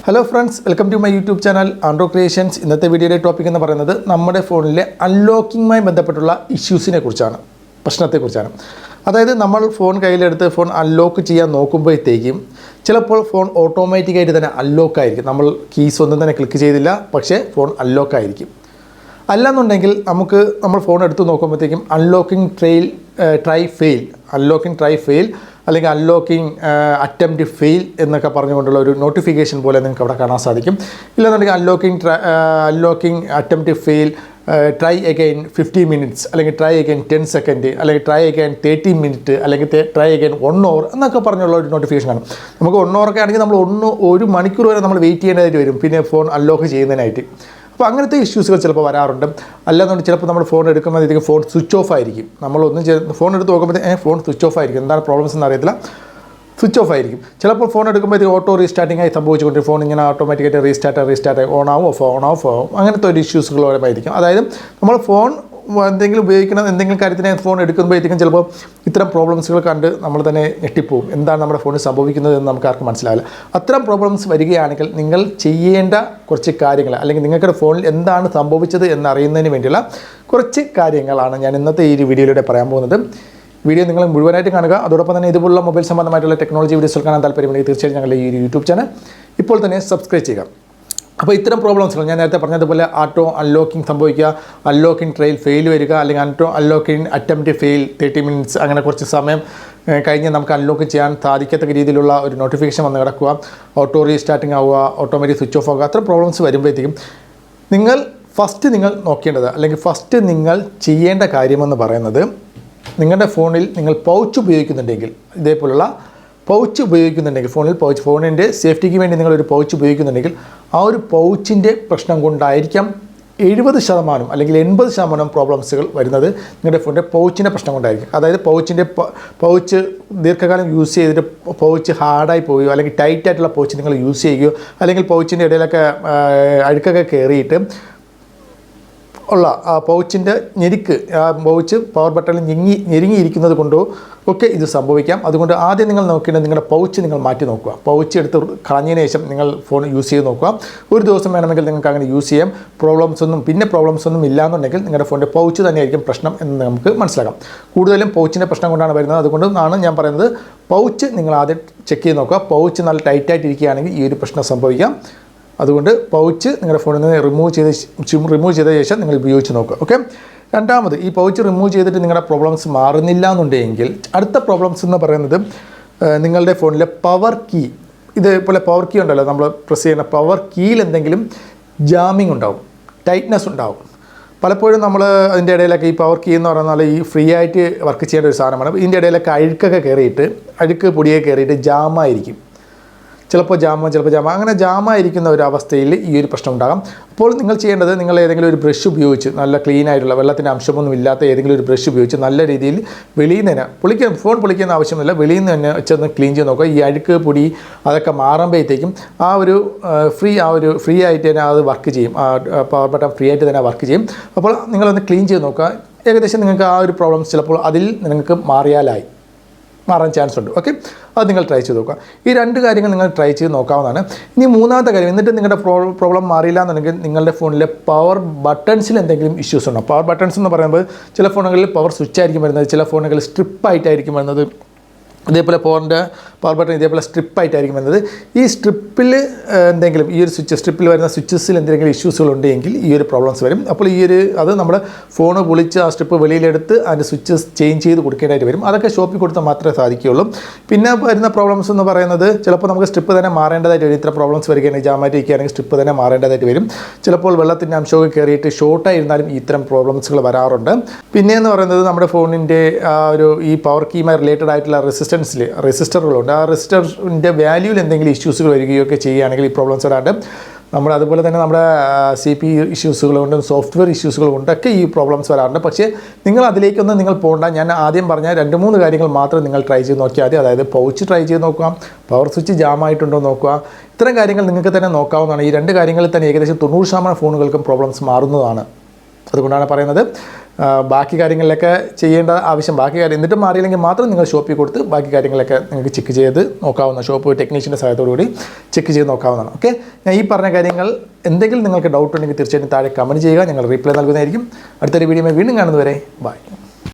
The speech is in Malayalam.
Hello friends, welcome to my YouTube channel Andro Creations. ഇന്നത്തെ വീഡിയോയുടെ ടോപ്പിക് എന്ന് പറയുന്നത് നമ്മുടെ ഫോണിലെ അൺലോക്കിംഗുമായി ബന്ധപ്പെട്ടുള്ള ഇഷ്യൂസിനെ കുറിച്ചാണ്, പ്രശ്നത്തെക്കുറിച്ചാണ്. അതായത് നമ്മൾ ഫോൺ കയ്യിലെടുത്ത് ഫോൺ അൺലോക്ക് ചെയ്യാൻ നോക്കുമ്പോഴത്തേക്കും ചിലപ്പോൾ ഫോൺ ഓട്ടോമാറ്റിക്കായിട്ട് തന്നെ അൺലോക്ക് ആയിരിക്കും. നമ്മൾ കീസ് ഒന്നും തന്നെ ക്ലിക്ക് ചെയ്തില്ല, പക്ഷേ ഫോൺ അൺലോക്ക് ആയിരിക്കും. അല്ലെന്നുണ്ടെങ്കിൽ നമ്മൾ ഫോൺ എടുത്ത് നോക്കുമ്പോഴത്തേക്കും അൺലോക്കിംഗ് ട്രൈ ഫെയിൽ അല്ലെങ്കിൽ അൺലോക്കിംഗ് അറ്റംപ്റ്റ് ഫെയിൽ എന്നൊക്കെ പറഞ്ഞുകൊണ്ടുള്ള ഒരു നോട്ടിഫിക്കേഷൻ പോലെ നിങ്ങൾക്ക് അവിടെ കാണാൻ സാധിക്കും. ഇല്ലെന്നുണ്ടെങ്കിൽ unlocking attempt fail, try again 50 minutes, അല്ലെങ്കിൽ ട്രൈ അഗൈൻ 10 സെക്കൻഡ്, അല്ലെങ്കിൽ ട്രൈ അഗൈൻ 30 മിനിറ്റ്, അല്ലെങ്കിൽ ട്രൈ അഗൈൻ 1 hour എന്നൊക്കെ പറഞ്ഞുള്ള ഒരു നോട്ടിഫിക്കേഷൻ ആണ്. നമുക്ക് 1 hour ഒക്കെ ആണെങ്കിൽ നമ്മൾ 1 മണിക്കൂർ വരെ നമ്മൾ വെയിറ്റ് ചെയ്യേണ്ടതായിട്ട് വരും പിന്നെ ഫോൺ അൺലോക്ക് ചെയ്യുന്നതിനായിട്ട്. അപ്പോൾ അങ്ങനത്തെ ഇഷ്യൂസുകൾ ചിലപ്പോൾ വരാറുണ്ട്. അല്ലാന്നുണ്ടെങ്കിൽ ചിലപ്പോൾ നമ്മൾ ഫോൺ എടുക്കുമ്പോഴത്തേക്കും ഫോൺ സ്വിച്ച് ഓഫ് ആയിരിക്കും. ഫോൺ എടുത്ത് നോക്കുമ്പോഴത്തേക്കും ഫോൺ സ്വിച്ച് ഓഫ് ആയിരിക്കും. എന്താണ് പ്രോബ്ലംസ് എന്ന് അറിയത്തില്ല, സ്വിച്ച് ഓഫ് ആയിരിക്കും. ചിലപ്പോൾ ഫോൺ എടുക്കുമ്പോഴത്തേക്കും ഓട്ടോ റീസ്റ്റാർട്ടിംഗ് ആയി സംഭവിച്ചുകൊണ്ട് ഫോൺ ഇങ്ങനെ ഓട്ടോമാറ്റിക്കായിട്ട് റീസ്റ്റാർട്ട് ഓൺ ആവും. അങ്ങനത്തെ ഒരു ഇഷ്യൂസുകളായിരിക്കും. അതായത് നമ്മൾ ഫോൺ എന്തെങ്കിലും കാര്യത്തിന് ഫോൺ എടുക്കുമ്പോഴത്തേക്കും ചിലപ്പോൾ ഇത്തരം പ്രോബ്ലംസുകൾ കണ്ട് നമ്മൾ തന്നെ ഞെട്ടിപ്പോവും. എന്താണ് നമ്മുടെ ഫോണിൽ സംഭവിക്കുന്നത് എന്ന് നമുക്ക് ആർക്കും മനസ്സിലാവില്ല. അത്തരം പ്രോബ്ലംസ് വരികയാണെങ്കിൽ നിങ്ങൾ ചെയ്യേണ്ട കുറച്ച് കാര്യങ്ങൾ, അല്ലെങ്കിൽ നിങ്ങളുടെ ഫോണിൽ എന്താണ് സംഭവിച്ചത് എന്നറിയുന്നതിന് വേണ്ടിയുള്ള കുറച്ച് കാര്യങ്ങളാണ് ഞാൻ ഇന്നത്തെ ഈ വീഡിയോയിലൂടെ പറയാൻ പോകുന്നത്. വീഡിയോ നിങ്ങൾ മുഴുവനായിട്ട് കാണുക. അതോടൊപ്പം തന്നെ ഇതുപോലുള്ള മൊബൈൽ സംബന്ധമായിട്ടുള്ള ടെക്നോളജി വീഡിയോസ് കാണാൻ താല്പര്യമുണ്ടെങ്കിൽ തീർച്ചയായും ഞങ്ങളുടെ ഈ യൂട്യൂബ് ചാനൽ ഇപ്പോൾ തന്നെ സബ്സ്ക്രൈബ് ചെയ്യുക. അപ്പോൾ ഇത്തരം പ്രോബ്ലംസുകൾ ഞാൻ നേരത്തെ പറഞ്ഞതുപോലെ അൺലോക്കിംഗ് സംഭവിക്കുക, അൺലോക്കിംഗ് ട്രയൽ ഫെയിൽ വരിക, അല്ലെങ്കിൽ അൺലോക്കിംഗ് അറ്റംപ്റ്റ് ഫെയിൽ 30 മിനിറ്റ്സ്, അങ്ങനെ കുറച്ച് സമയം കഴിഞ്ഞ് നമുക്ക് അൺലോക്ക് ചെയ്യാൻ സാധിക്കത്തക്ക രീതിയിലുള്ള ഒരു നോട്ടിഫിക്കേഷൻ വന്ന് കിടക്കുക, ഓട്ടോ റീസ്റ്റാർട്ടിംഗ് ആവുക, ഓട്ടോമാറ്റിക് സ്വിച്ച് ഓഫ് ആവുക. അത്ര പ്രോബ്ലംസ് വരുമ്പോഴത്തേക്കും നിങ്ങൾ നോക്കേണ്ടത്, അല്ലെങ്കിൽ ഫസ്റ്റ് നിങ്ങൾ ചെയ്യേണ്ട കാര്യമെന്ന് പറയുന്നത്, നിങ്ങളുടെ ഫോണിൽ നിങ്ങൾ പൗച്ച് ഉപയോഗിക്കുന്നുണ്ടെങ്കിൽ, ഇതേപോലുള്ള പൗച്ച് ഉപയോഗിക്കുന്നുണ്ടെങ്കിൽ ഫോണിൻ്റെ സേഫ്റ്റിക്ക് വേണ്ടി നിങ്ങളൊരു പൗച്ച് ഉപയോഗിക്കുന്നുണ്ടെങ്കിൽ ആ ഒരു പൗച്ചിൻ്റെ പ്രശ്നം കൊണ്ടായിരിക്കാം 70% അല്ലെങ്കിൽ 80% പ്രോബ്ലംസുകൾ വരുന്നത് നിങ്ങളുടെ ഫോണിൻ്റെ പൗച്ചിൻ്റെ പ്രശ്നം കൊണ്ടായിരിക്കും. അതായത് പൗച്ച് ദീർഘകാലം യൂസ് ചെയ്തിട്ട് പൗച്ച് ഹാർഡായി പോവുകയോ, അല്ലെങ്കിൽ ടൈറ്റായിട്ടുള്ള പൗച്ച് നിങ്ങൾ യൂസ് ചെയ്യുകയോ, അല്ലെങ്കിൽ പൗച്ചിൻ്റെ ഇടയിലൊക്കെ അഴുക്കൊക്കെ കയറിയിട്ട് ഉള്ള ആ പൗച്ചിൻ്റെ ഞെരുക്ക്, ആ പൗച്ച് പവർ ബട്ടണിൽ ഞെരുങ്ങിയിരിക്കുന്നത് കൊണ്ടോ ഒക്കെ ഇത് സംഭവിക്കാം. അതുകൊണ്ട് ആദ്യം നിങ്ങൾ നോക്കേണ്ടത് നിങ്ങളുടെ പൗച്ച് നിങ്ങൾ മാറ്റി നോക്കുക. പൗച്ച് എടുത്ത് കളഞ്ഞതിന് ശേഷം നിങ്ങൾ ഫോൺ യൂസ് ചെയ്ത് നോക്കുക. ഒരു ദിവസം വേണമെങ്കിൽ നിങ്ങൾക്ക് അങ്ങനെ യൂസ് ചെയ്യാം. പ്രോബ്ലംസ് ഒന്നും ഇല്ലാന്നുണ്ടെങ്കിൽ നിങ്ങളുടെ ഫോണിൻ്റെ പൗച്ച് തന്നെയായിരിക്കും പ്രശ്നം എന്ന് നമുക്ക് മനസ്സിലാക്കാം. കൂടുതലും പൗച്ചിൻ്റെ പ്രശ്നം കൊണ്ടാണ് വരുന്നത്. അതുകൊണ്ടാണ് ഞാൻ പറയുന്നത് പൗച്ച് നിങ്ങൾ ആദ്യം ചെക്ക് ചെയ്ത് നോക്കുക. പൗച്ച് നല്ല ടൈറ്റായിട്ടിരിക്കുകയാണെങ്കിൽ ഈ ഒരു പ്രശ്നം സംഭവിക്കാം. അതുകൊണ്ട് പൗച്ച് നിങ്ങളുടെ ഫോണിൽ നിന്ന് റിമൂവ് ചെയ്ത ശേഷം നിങ്ങൾ ഉപയോഗിച്ച് നോക്കുക. ഓക്കെ. രണ്ടാമത്, ഈ പൗച്ച് റിമൂവ് ചെയ്തിട്ട് നിങ്ങളുടെ പ്രോബ്ലംസ് മാറുന്നില്ല എന്നുണ്ടെങ്കിൽ അടുത്ത പ്രോബ്ലംസ് എന്ന് പറയുന്നത് നിങ്ങളുടെ ഫോണിലെ പവർ കീ, ഇതേപോലെ പവർ കീ ഉണ്ടല്ലോ, നമ്മൾ പ്രസ് ചെയ്യുന്ന പവർ കീയിൽ എന്തെങ്കിലും ജാമിങ് ഉണ്ടാവും, ടൈറ്റ്നെസ് ഉണ്ടാവും. പലപ്പോഴും നമ്മൾ അതിൻ്റെ ഇടയിലൊക്കെ ഈ പവർ കീ എന്ന് പറഞ്ഞാൽ ഈ ഫ്രീ ആയിട്ട് വർക്ക് ചെയ്യേണ്ട ഒരു സാധനമാണ്. ഇതിൻ്റെ ഇടയിലൊക്കെ അഴുക്ക് പൊടിയൊക്കെ കയറിയിട്ട് ജാമായിരിക്കും. ചിലപ്പോൾ ജാമ അങ്ങനെ ജാമായിരിക്കുന്ന ഒരു അവസ്ഥയിൽ ഈ ഒരു പ്രശ്നം ഉണ്ടാകാം. അപ്പോൾ നിങ്ങൾ ചെയ്യേണ്ടത്, നിങ്ങൾ ഏതെങ്കിലും ഒരു ബ്രഷ് ഉപയോഗിച്ച്, നല്ല ക്ലീൻ ആയിട്ടുള്ള വെള്ളത്തിൻ്റെ അംശമൊന്നും ഇല്ലാത്ത ഏതെങ്കിലും ഒരു ബ്രഷ് ഉപയോഗിച്ച് നല്ല രീതിയിൽ വെളിയിൽ നിന്ന് തന്നെ ഫോൺ പൊളിക്കുന്ന ആവശ്യമില്ല, വെളിയിൽ നിന്ന് തന്നെ ചെന്ന് ക്ലീൻ ചെയ്ത് നോക്കുക. ഈ അഴുക്ക് പൊടി അതൊക്കെ മാറുമ്പോഴത്തേക്കും ഫ്രീ ആയിട്ട് തന്നെ അത് വർക്ക് ചെയ്യും. പവർ ബട്ടൺ ഫ്രീ ആയിട്ട് തന്നെ വർക്ക് ചെയ്യും. അപ്പോൾ നിങ്ങളൊന്ന് ക്ലീൻ ചെയ്ത് നോക്കുക. ഏകദേശം നിങ്ങൾക്ക് ആ ഒരു പ്രോബ്ലംസ് ചിലപ്പോൾ അതിൽ നിങ്ങൾക്ക് മാറാൻ ചാൻസ് ഉണ്ട്. ഓക്കെ, അത് നിങ്ങൾ ട്രൈ ചെയ്ത് നോക്കുക. ഈ 2 കാര്യങ്ങൾ നിങ്ങൾ ട്രൈ ചെയ്ത് നോക്കാവുന്നതാണ്. ഇനി മൂന്നാമത്തെ കാര്യം, എന്നിട്ട് നിങ്ങളുടെ പ്രോബ്ലം മാറിയില്ല എന്നുണ്ടെങ്കിൽ നിങ്ങളുടെ ഫോണിലെ പവർ ബട്ടൺസിൽ എന്തെങ്കിലും ഇഷ്യൂസ് ഉണ്ടോ. പവർ ബട്ടൺസ് എന്ന് പറയുമ്പോൾ ചില ഫോണുകളിൽ പവർ സ്വിച്ച് ആയിരിക്കും വരുന്നത്, ചില ഫോണുകളിൽ സ്ട്രിപ്പായിട്ടായിരിക്കും വരുന്നത്. ഇതേപോലെ പവർ ബട്ടൺ ഇതേപോലെ സ്ട്രിപ്പായിട്ടായിരിക്കും വരുന്നത്. ഈ സ്ട്രിപ്പിൽ എന്തെങ്കിലും, ഈ ഒരു സ്ട്രിപ്പിൽ വരുന്ന സ്വിച്ചസിൽ എന്തെങ്കിലും ഇഷ്യൂസുകൾ ഉണ്ടെങ്കിൽ ഈ ഒരു പ്രോബ്ലംസ് വരും. അപ്പോൾ അത് നമ്മുടെ ഫോൺ പൊളിച്ച് ആ സ്ട്രിപ്പ് വെളിയിലെടുത്ത് അതിൻ്റെ സ്വിച്ചസ് ചേഞ്ച് ചെയ്ത് കൊടുക്കേണ്ടതായിട്ട് വരും. അതൊക്കെ ഷോപ്പിൽ കൊടുത്താൽ മാത്രമേ സാധിക്കുകയുള്ളൂ. പിന്നെ വരുന്ന പ്രോബ്ലംസ് എന്ന് പറയുന്നത്, ചിലപ്പോൾ നമുക്ക് സ്ട്രിപ്പ് തന്നെ മാറേണ്ടതായിട്ട് വരും. ഇത്ര പ്രോബ്ലംസ് വരികയാണെങ്കിൽ, ജാമായിട്ടിരിക്കുകയാണെങ്കിൽ സ്ട്രിപ്പ് തന്നെ മാറേണ്ടതായിട്ട് വരും. ചിലപ്പോൾ വെള്ളത്തിൻ്റെ അംശമൊക്കെ കയറിയിട്ട് ഷോർട്ടായിരുന്നാലും ഇത്തരം പ്രോബ്ലംസുകൾ വരാറുണ്ട്. പിന്നെയെന്ന് പറയുന്നത്, നമ്മുടെ ഫോണിൻ്റെ ഈ പവർ കീയുമായി റിലേറ്റഡ് ആയിട്ടുള്ള റെസിസ്റ്ററുകളുണ്ട്. ആ റെസിസ്റ്ററിൻ്റെ വാല്യൂവിൽ എന്തെങ്കിലും ഇഷ്യൂസുകൾ വരികയൊക്കെ ചെയ്യുകയാണെങ്കിൽ ഈ പ്രോബ്ലംസ് വരാണ്ട്. അതുപോലെ തന്നെ നമ്മുടെ CPU ഇഷ്യൂസുകളുണ്ട്, സോഫ്റ്റ്വെയർ ഇഷ്യൂസുകളുണ്ടൊക്കെ ഈ പ്രോബ്ലംസ് വരാറുണ്ട്. പക്ഷേ നിങ്ങൾ അതിലേക്കൊന്നും നിങ്ങൾ പോകണ്ട. ഞാൻ ആദ്യം പറഞ്ഞ 2-3 കാര്യങ്ങൾ മാത്രം നിങ്ങൾ ട്രൈ ചെയ്ത് നോക്കിയാൽ മതി. അതായത് പൗച്ച് ട്രൈ ചെയ്ത് നോക്കുക, പവർ സ്വിച്ച് ജാമായിട്ടുണ്ടോ നോക്കുക. ഇത്തരം കാര്യങ്ങൾ നിങ്ങൾക്ക് തന്നെ നോക്കാവുന്നതാണ്. ഈ 2 കാര്യങ്ങളിൽ തന്നെ ഏകദേശം 90% ഫോണുകൾക്കും പ്രോബ്ലംസ് മാറുന്നതാണ്. അതുകൊണ്ടാണ് പറയുന്നത്. ബാക്കി കാര്യങ്ങളിലൊക്കെ ചെയ്യേണ്ട ആവശ്യം എന്നിട്ടും മാറിയില്ലെങ്കിൽ മാത്രം നിങ്ങൾ ഷോപ്പിൽ കൊടുത്ത് ബാക്കി കാര്യങ്ങളൊക്കെ നിങ്ങൾക്ക് ചെക്ക് ചെയ്ത് നോക്കാവുന്ന ഷോപ്പ് ടെക്നീഷ്യൻ്റെ സഹായത്തോടുകൂടി ചെക്ക് ചെയ്ത് നോക്കാവുന്നതാണ്. ഓക്കെ, ഞാൻ ഈ പറഞ്ഞ കാര്യങ്ങൾ എന്തെങ്കിലും നിങ്ങൾക്ക് ഡൗട്ട് ഉണ്ടെങ്കിൽ തീർച്ചയായിട്ടും താഴെ കമൻറ്റ് ചെയ്യുക, ഞങ്ങൾ റീപ്ലൈ നൽകുന്നതായിരിക്കും. അടുത്തൊരു വീഡിയോ വീണ്ടും കാണുന്നതുവരെ ബൈ.